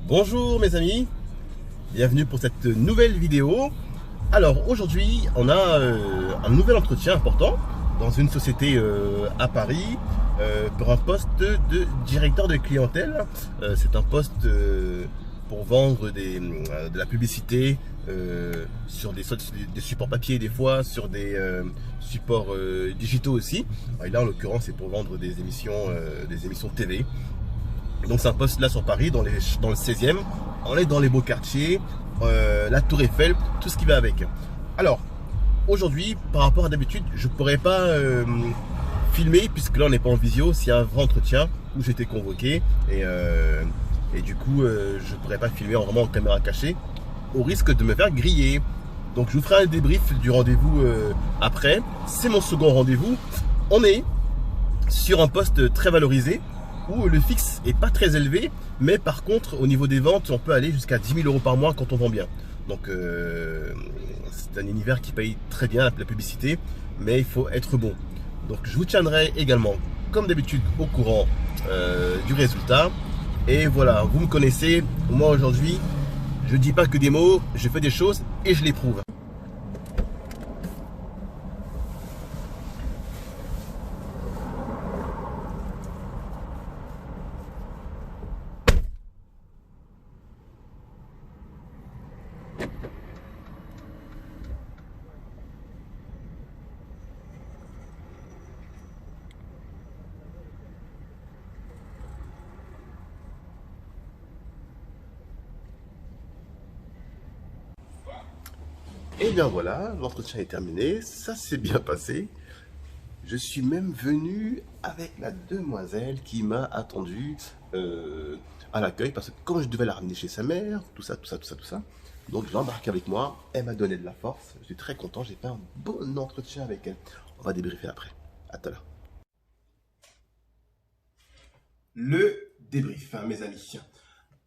Bonjour mes amis, bienvenue pour cette nouvelle vidéo. Alors aujourd'hui on a un nouvel entretien important dans une société à Paris pour un poste de directeur de clientèle. C'est un poste pour vendre de la publicité sur des supports papier des fois, sur des supports digitaux aussi. Et là en l'occurrence c'est pour vendre des émissions TV. Donc c'est un poste là sur Paris, dans le 16e. On est dans les beaux quartiers, la Tour Eiffel, tout ce qui va avec. Alors, aujourd'hui, par rapport à d'habitude, je ne pourrais pas filmer, puisque là on n'est pas en visio, c'est un vrai entretien où j'étais convoqué. Et du coup, je ne pourrais pas filmer vraiment en caméra cachée, au risque de me faire griller. Donc je vous ferai un débrief du rendez-vous après. C'est mon second rendez-vous. On est sur un poste très valorisé, où le fixe est pas très élevé, mais par contre au niveau des ventes on peut aller jusqu'à 10 000 € par mois quand on vend bien. Donc c'est un univers qui paye très bien la publicité, mais il faut être bon. Donc je vous tiendrai également comme d'habitude au courant du résultat. Et voilà, vous me connaissez, moi aujourd'hui je dis pas que des mots, je fais des choses et je les prouve. Et bien voilà, l'entretien est terminé, ça s'est bien passé. Je suis même venu avec la demoiselle qui m'a attendu à l'accueil parce que quand je devais la ramener chez sa mère, tout ça, donc je l'ai embarqué avec moi, elle m'a donné de la force, je suis très content, j'ai fait un bon entretien avec elle. On va débriefer après, à tout à l'heure. Le débrief, hein, mes amis.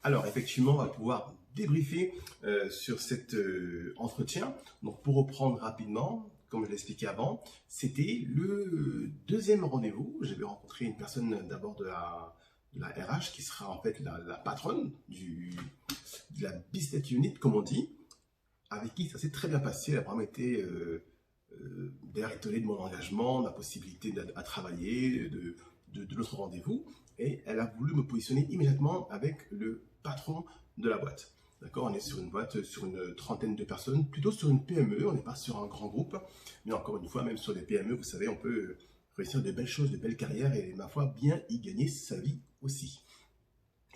Alors effectivement, on va pouvoir débriefer sur cet entretien. Donc pour reprendre rapidement, comme je l'ai expliqué avant, c'était le deuxième rendez-vous. J'avais rencontré une personne d'abord de la RH qui sera en fait la patronne de la business unit, comme on dit, avec qui ça s'est très bien passé. Elle a vraiment été d'ailleurs étonnée de mon engagement, de la possibilité à travailler, de notre rendez-vous. Et elle a voulu me positionner immédiatement avec le patron de la boîte. D'accord, on est sur une boîte, sur une trentaine de personnes, plutôt sur une PME, on n'est pas sur un grand groupe. Mais encore une fois, même sur les PME, vous savez, on peut réussir de belles choses, de belles carrières et, ma foi, bien y gagner sa vie aussi.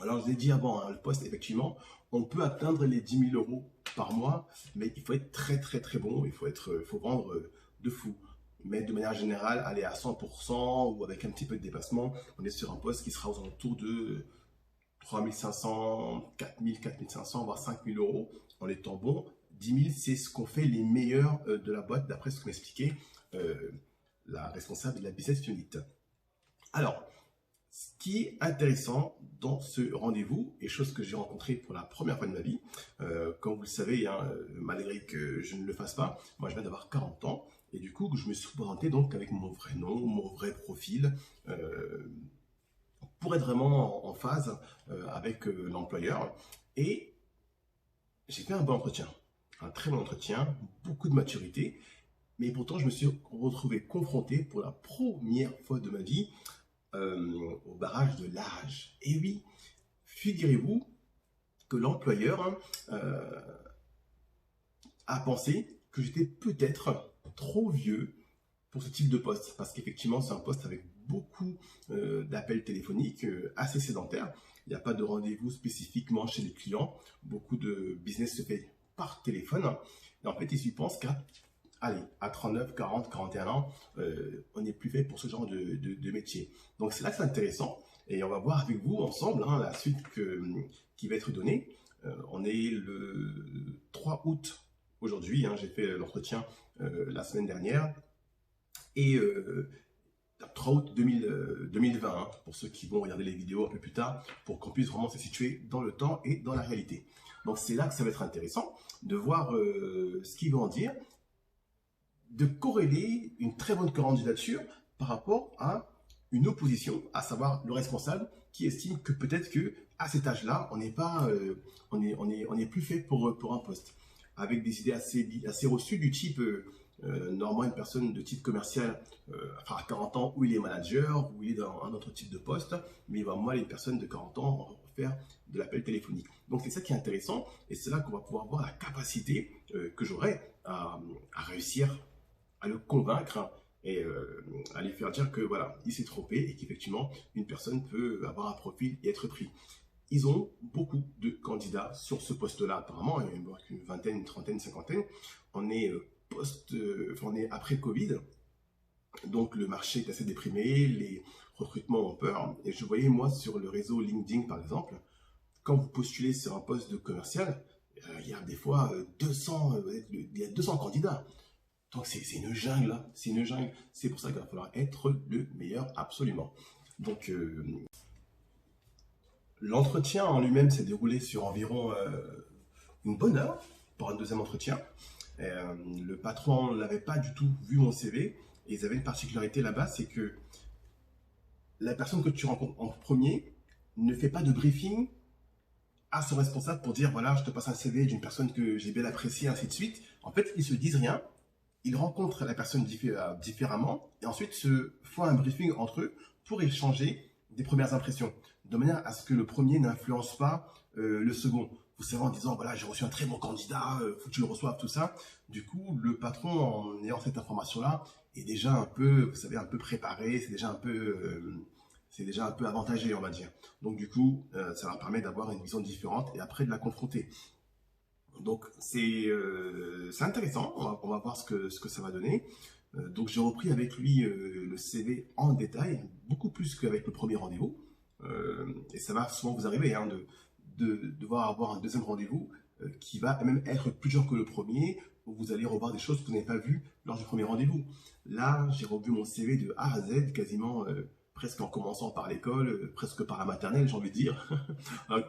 Alors, je vous ai dit avant, hein, le poste, effectivement, on peut atteindre les 10 000 € par mois, mais il faut être très bon, il faut vendre de fou. Mais de manière générale, aller à 100% ou avec un petit peu de dépassement, on est sur un poste qui sera aux alentours de 3 500, 4 000, 4 500, voire 5 000 € en étant bon. 10 000, c'est ce qu'ont fait les meilleurs de la boîte, d'après ce que m'expliquait la responsable de la business unit. Alors, ce qui est intéressant dans ce rendez-vous, et chose que j'ai rencontrée pour la première fois de ma vie, comme vous le savez, hein, malgré que je ne le fasse pas, moi je viens d'avoir 40 ans, et du coup je me suis présenté donc avec mon vrai nom, mon vrai profil, pour être vraiment en phase avec l'employeur. Et j'ai fait un bon entretien, un très bon entretien, beaucoup de maturité, mais pourtant je me suis retrouvé confronté pour la première fois de ma vie au barrage de l'âge. Et oui, figurez-vous que l'employeur a pensé que j'étais peut-être trop vieux pour ce type de poste, parce qu'effectivement c'est un poste avec beaucoup d'appels téléphoniques, assez sédentaires. Il n'y a pas de rendez-vous spécifiquement chez les clients. Beaucoup de business se fait par téléphone. Et en fait, ils pensent qu'à à 39, 40, 41 ans, on n'est plus fait pour ce genre de métier. Donc c'est là que c'est intéressant. Et on va voir avec vous ensemble hein, la suite qui va être donnée. On est le 3 août aujourd'hui. Hein, j'ai fait l'entretien la semaine dernière. Et 3 août 2020, hein, pour ceux qui vont regarder les vidéos un peu plus tard, pour qu'on puisse vraiment se situer dans le temps et dans la réalité. Donc c'est là que ça va être intéressant de voir ce qu'ils vont en dire, de corréler une très bonne candidature par rapport à une opposition, à savoir le responsable qui estime que peut-être que à cet âge-là, on n'est pas, on est plus fait pour un poste. Avec des idées assez reçues du type, normalement une personne de type commercial, enfin à 40 ans, où il est manager, où il est dans un autre type de poste, mais il va moins une personne de 40 ans faire de l'appel téléphonique. Donc c'est ça qui est intéressant, et c'est là qu'on va pouvoir voir la capacité que j'aurai à réussir à le convaincre et à lui faire dire que voilà, il s'est trompé et qu'effectivement, une personne peut avoir un profil et être pris. Ils ont beaucoup de candidats sur ce poste-là, apparemment, il y en a une vingtaine, une trentaine, une cinquantaine. On est on est après Covid, donc le marché est assez déprimé, les recrutements ont peur. Et je voyais moi sur le réseau LinkedIn par exemple, quand vous postulez sur un poste de commercial, il y a des fois 200, il y a 200 candidats. Donc c'est une jungle, là. C'est une jungle. C'est pour ça qu'il va falloir être le meilleur absolument. Donc l'entretien en lui-même s'est déroulé sur environ une bonne heure pour un deuxième entretien. Le patron n'avait pas du tout vu mon CV et ils avaient une particularité là-bas, c'est que la personne que tu rencontres en premier ne fait pas de briefing à son responsable pour dire voilà, je te passe un CV d'une personne que j'ai bien appréciée, ainsi de suite. En fait, ils se disent rien. Ils rencontrent la personne différemment et ensuite se font un briefing entre eux pour échanger des premières impressions, de manière à ce que le premier n'influence pas le second. Vous savez, en disant, voilà, j'ai reçu un très bon candidat, faut que tu le reçoives, tout ça. Du coup, le patron, en ayant cette information-là, est déjà un peu, vous savez, un peu préparé, c'est déjà un peu avantagé, on va dire. Donc, du coup, ça leur permet d'avoir une vision différente et après de la confronter. Donc c'est intéressant, on va voir ce que ça va donner. Donc j'ai repris avec lui le CV en détail, beaucoup plus qu'avec le premier rendez-vous. Et ça va souvent vous arriver hein, de devoir avoir un deuxième rendez-vous qui va même être plus dur que le premier, où vous allez revoir des choses que vous n'avez pas vues lors du premier rendez-vous. Là, j'ai revu mon CV de A à Z, quasiment presque en commençant par l'école, presque par la maternelle, j'ai envie de dire.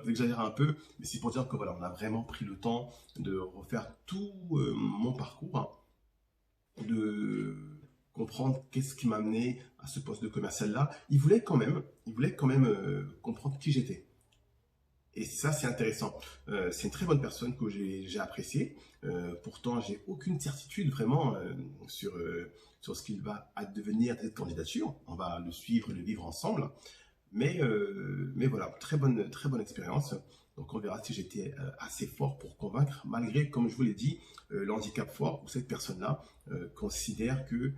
J'exagère un peu, mais c'est pour dire que voilà, on a vraiment pris le temps de refaire tout mon parcours, hein, de comprendre qu'est-ce qui m'a amené à ce poste de commercial-là. Il voulait quand même comprendre qui j'étais. Et ça, c'est intéressant. C'est une très bonne personne que j'ai appréciée. Pourtant, j'ai aucune certitude vraiment sur ce qu'il va addevenir de cette candidature. On va le suivre et le vivre ensemble. Mais voilà, très bonne expérience. Donc, on verra si j'étais assez fort pour convaincre, malgré, comme je vous l'ai dit, l'handicap fort où cette personne-là considère que,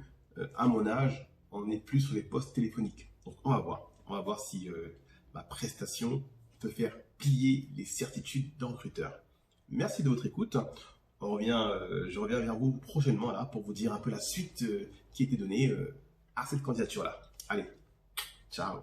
à mon âge, on n'est plus sur les postes téléphoniques. Donc, on va voir. On va voir si ma prestation peut faire plier les certitudes d'un recruteur. Merci de votre écoute. Je reviens vers vous prochainement là pour vous dire un peu la suite qui a été donnée à cette candidature-là. Allez, ciao.